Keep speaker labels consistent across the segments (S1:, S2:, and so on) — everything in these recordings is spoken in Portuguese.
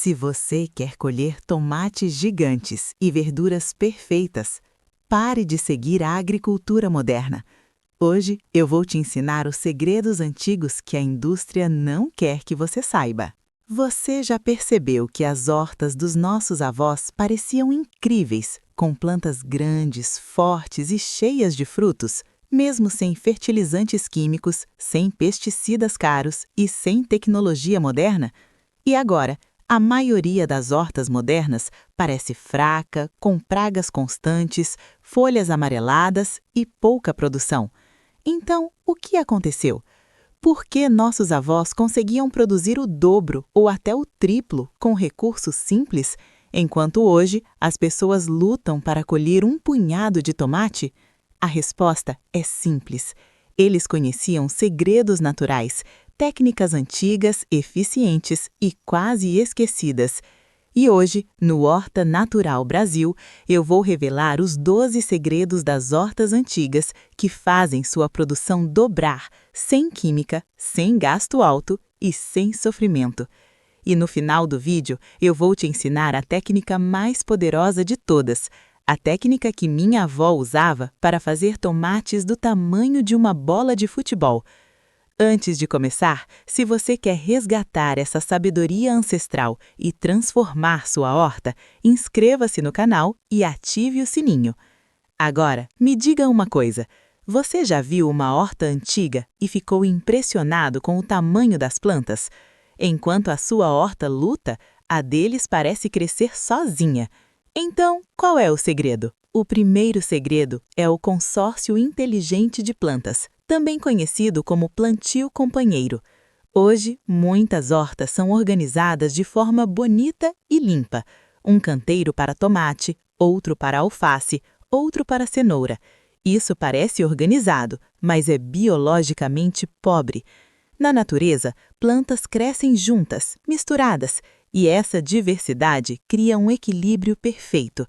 S1: Se você quer colher tomates gigantes e verduras perfeitas, pare de seguir a agricultura moderna. Hoje eu vou te ensinar os segredos antigos que a indústria não quer que você saiba. Você já percebeu que as hortas dos nossos avós pareciam incríveis, com plantas grandes, fortes e cheias de frutos, mesmo sem fertilizantes químicos, sem pesticidas caros e sem tecnologia moderna? E agora, a maioria das hortas modernas parece fraca, com pragas constantes, folhas amareladas e pouca produção. Então, o que aconteceu? Por que nossos avós conseguiam produzir o dobro ou até o triplo com recursos simples, enquanto hoje as pessoas lutam para colher um punhado de tomate? A resposta é simples. Eles conheciam segredos naturais, técnicas antigas, eficientes e quase esquecidas. E hoje, no Horta Natural Brasil, eu vou revelar os 12 segredos das hortas antigas que fazem sua produção dobrar, sem química, sem gasto alto e sem sofrimento. E no final do vídeo, eu vou te ensinar a técnica mais poderosa de todas, a técnica que minha avó usava para fazer tomates do tamanho de uma bola de futebol. Antes de começar, se você quer resgatar essa sabedoria ancestral e transformar sua horta, inscreva-se no canal e ative o sininho. Agora, me diga uma coisa: você já viu uma horta antiga e ficou impressionado com o tamanho das plantas? Enquanto a sua horta luta, a deles parece crescer sozinha. Então, qual é o segredo? O primeiro segredo é o consórcio inteligente de plantas, também conhecido como plantio companheiro. Hoje, muitas hortas são organizadas de forma bonita e limpa. Um canteiro para tomate, outro para alface, outro para cenoura. Isso parece organizado, mas é biologicamente pobre. Na natureza, plantas crescem juntas, misturadas, e essa diversidade cria um equilíbrio perfeito.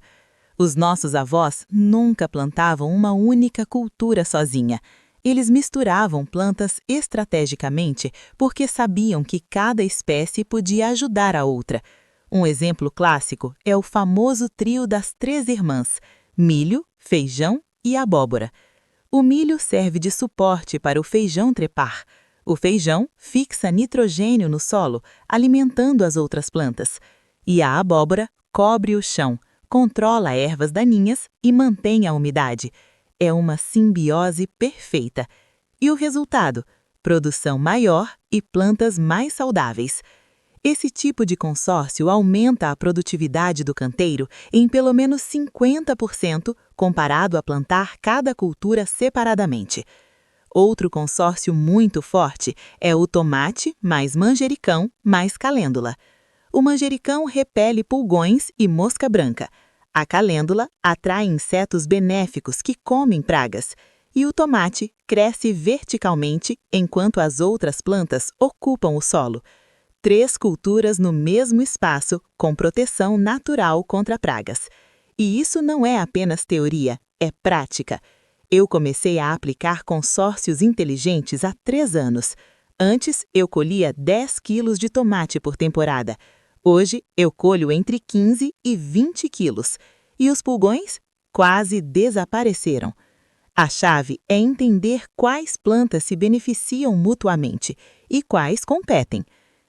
S1: Os nossos avós nunca plantavam uma única cultura sozinha. Eles misturavam plantas estrategicamente porque sabiam que cada espécie podia ajudar a outra. Um exemplo clássico é o famoso trio das três irmãs: milho, feijão e abóbora. O milho serve de suporte para o feijão trepar. O feijão fixa nitrogênio no solo, alimentando as outras plantas. E a abóbora cobre o chão, controla ervas daninhas e mantém a umidade. É uma simbiose perfeita. E o resultado? Produção maior e plantas mais saudáveis. Esse tipo de consórcio aumenta a produtividade do canteiro em pelo menos 50% comparado a plantar cada cultura separadamente. Outro consórcio muito forte é o tomate mais manjericão mais calêndula. O manjericão repele pulgões e mosca branca. A calêndula atrai insetos benéficos que comem pragas. E o tomate cresce verticalmente enquanto as outras plantas ocupam o solo. 3 culturas no mesmo espaço com proteção natural contra pragas. E isso não é apenas teoria, é prática. Eu comecei a aplicar consórcios inteligentes há 3 anos. Antes, eu colhia 10 quilos de tomate por temporada. Hoje, eu colho entre 15 e 20 quilos. E os pulgões? Quase desapareceram. A chave é entender quais plantas se beneficiam mutuamente e quais competem.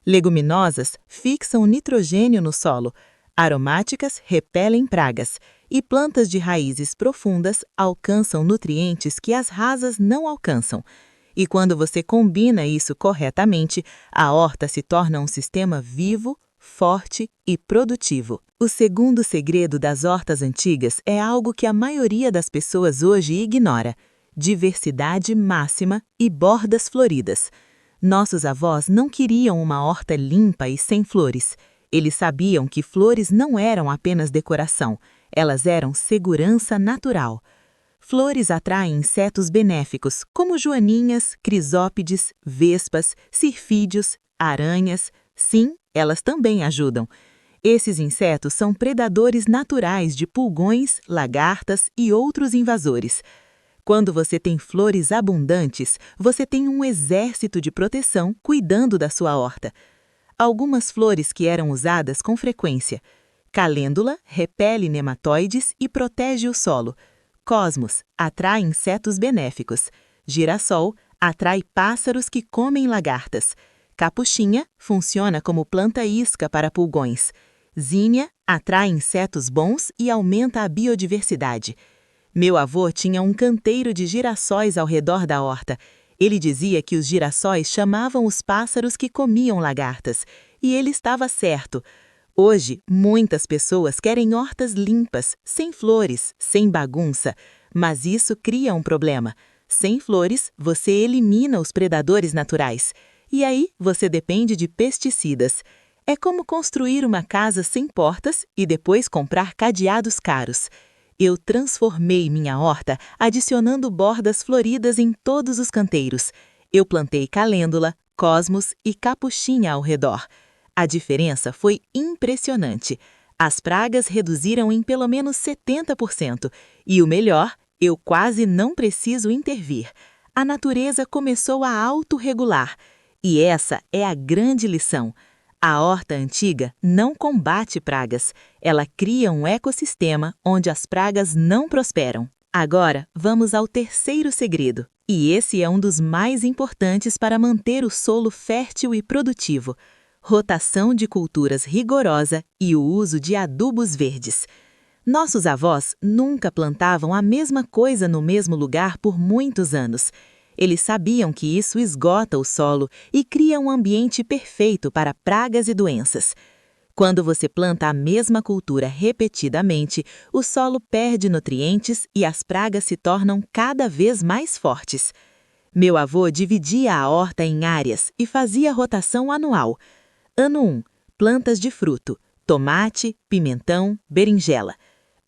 S1: Leguminosas fixam nitrogênio no solo, aromáticas repelem pragas e plantas de raízes profundas alcançam nutrientes que as rasas não alcançam. E quando você combina isso corretamente, a horta se torna um sistema vivo, forte e produtivo. O segundo segredo das hortas antigas é algo que a maioria das pessoas hoje ignora: diversidade máxima e bordas floridas. Nossos avós não queriam uma horta limpa e sem flores. Eles sabiam que flores não eram apenas decoração, elas eram segurança natural. Flores atraem insetos benéficos, como joaninhas, crisópides, vespas, sirfídeos, aranhas. Sim, elas também ajudam. Esses insetos são predadores naturais de pulgões, lagartas e outros invasores. Quando você tem flores abundantes, você tem um exército de proteção cuidando da sua horta. algumas flores que eram usadas com frequência. Calêndula repele nematóides e protege o solo. Cosmos atrai insetos benéficos. Girassol atrai pássaros que comem lagartas. Capuchinha funciona como planta isca para pulgões. Zinnia atrai insetos bons e aumenta a biodiversidade. Meu avô tinha um canteiro de girassóis ao redor da horta. Ele dizia que os girassóis chamavam os pássaros que comiam lagartas. E ele estava certo. Hoje, muitas pessoas querem hortas limpas, sem flores, sem bagunça. Mas isso cria um problema. Sem flores, você elimina os predadores naturais. E aí, você depende de pesticidas. É como construir uma casa sem portas e depois comprar cadeados caros. Eu transformei minha horta adicionando bordas floridas em todos os canteiros. Eu plantei calêndula, cosmos e capuchinha ao redor. A diferença foi impressionante. As pragas reduziram em pelo menos 70%. E o melhor, eu quase não preciso intervir. A natureza começou a autorregular. E essa é a grande lição. A horta antiga não combate pragas. Ela cria um ecossistema onde as pragas não prosperam. Agora, vamos ao terceiro segredo. E esse é um dos mais importantes para manter o solo fértil e produtivo. Rotação de culturas rigorosa e o uso de adubos verdes. Nossos avós nunca plantavam a mesma coisa no mesmo lugar por muitos anos. Eles sabiam que isso esgota o solo e cria um ambiente perfeito para pragas e doenças. Quando você planta a mesma cultura repetidamente, o solo perde nutrientes e as pragas se tornam cada vez mais fortes. Meu avô dividia a horta em áreas e fazia rotação anual. Ano 1, plantas de fruto, tomate, pimentão, berinjela.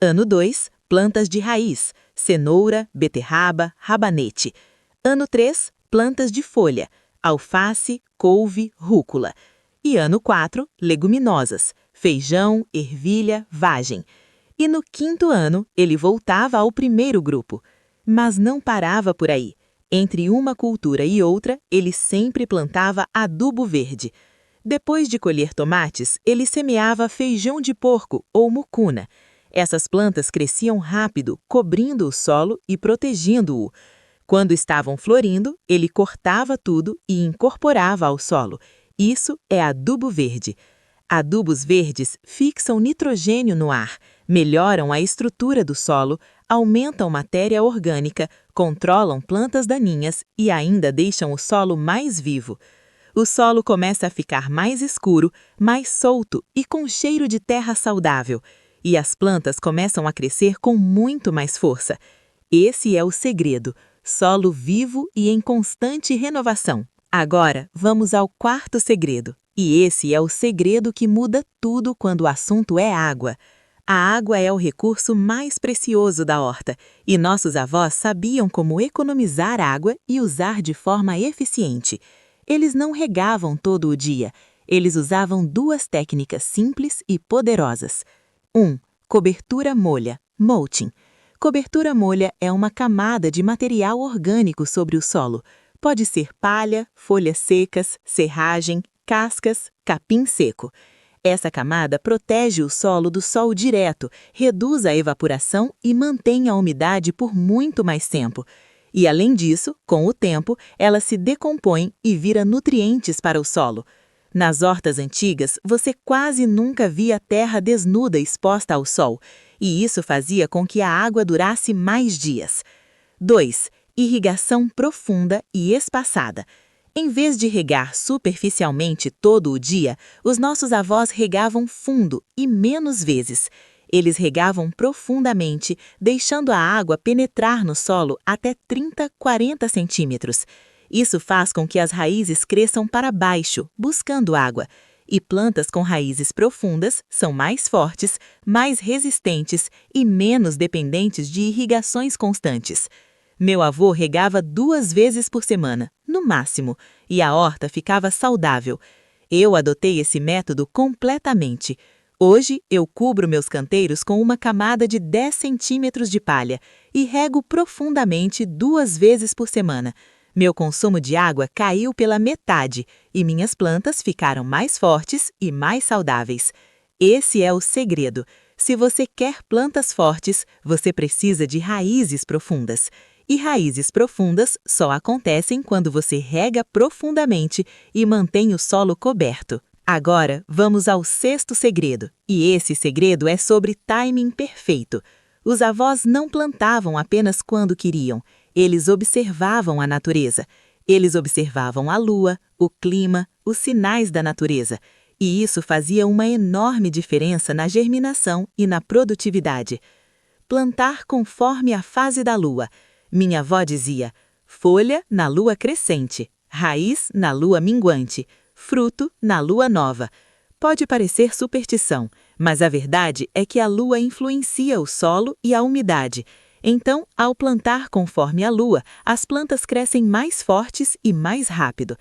S1: Ano 2, plantas de raiz, cenoura, beterraba, rabanete. Ano 3, plantas de folha, alface, couve, rúcula. E ano 4, leguminosas, feijão, ervilha, vagem. E no 5º ano, ele voltava ao primeiro grupo. Mas não parava por aí. Entre uma cultura e outra, ele sempre plantava adubo verde. Depois de colher tomates, ele semeava feijão de porco ou mucuna. Essas plantas cresciam rápido, cobrindo o solo e protegendo-o. Quando estavam florindo, ele cortava tudo e incorporava ao solo. Isso é adubo verde. Adubos verdes fixam nitrogênio no ar, melhoram a estrutura do solo, aumentam matéria orgânica, controlam plantas daninhas e ainda deixam o solo mais vivo. O solo começa a ficar mais escuro, mais solto e com cheiro de terra saudável. E as plantas começam a crescer com muito mais força. Esse é o segredo. Solo vivo e em constante renovação. Agora, vamos ao 4º segredo. E esse é o segredo que muda tudo quando o assunto é água. A água é o recurso mais precioso da horta, e nossos avós sabiam como economizar água e usar de forma eficiente. Eles não regavam todo o dia. Eles usavam 2 técnicas simples e poderosas. 1. Cobertura molha, mulching. Cobertura molha é uma camada de material orgânico sobre o solo. Pode ser palha, folhas secas, serragem, cascas, capim seco. Essa camada protege o solo do sol direto, reduz a evaporação e mantém a umidade por muito mais tempo. E além disso, com o tempo, ela se decompõe e vira nutrientes para o solo. Nas hortas antigas, você quase nunca via terra desnuda exposta ao sol, e isso fazia com que a água durasse mais dias. 2. Irrigação profunda e espaçada. Em vez de regar superficialmente todo o dia, os nossos avós regavam fundo e menos vezes. Eles regavam profundamente, deixando a água penetrar no solo até 30, 40 centímetros. Isso faz com que as raízes cresçam para baixo, buscando água. E plantas com raízes profundas são mais fortes, mais resistentes e menos dependentes de irrigações constantes. Meu avô regava 2 vezes por semana, no máximo, e a horta ficava saudável. Eu adotei esse método completamente. Hoje, eu cubro meus canteiros com uma camada de 10 centímetros de palha e rego profundamente 2 vezes por semana. Meu consumo de água caiu pela metade e minhas plantas ficaram mais fortes e mais saudáveis. Esse é o segredo. Se você quer plantas fortes, você precisa de raízes profundas. E raízes profundas só acontecem quando você rega profundamente e mantém o solo coberto. Agora, vamos ao sexto segredo. E esse segredo é sobre timing perfeito. Os avós não plantavam apenas quando queriam. Eles observavam a natureza. Eles observavam a lua, o clima, os sinais da natureza. E isso fazia uma enorme diferença na germinação e na produtividade. Plantar conforme a fase da lua. Minha avó dizia: folha na lua crescente, raiz na lua minguante, fruto na lua nova. Pode parecer superstição, mas a verdade é que a lua influencia o solo e a umidade. Então, ao plantar conforme a lua, as plantas crescem mais fortes e mais rápido.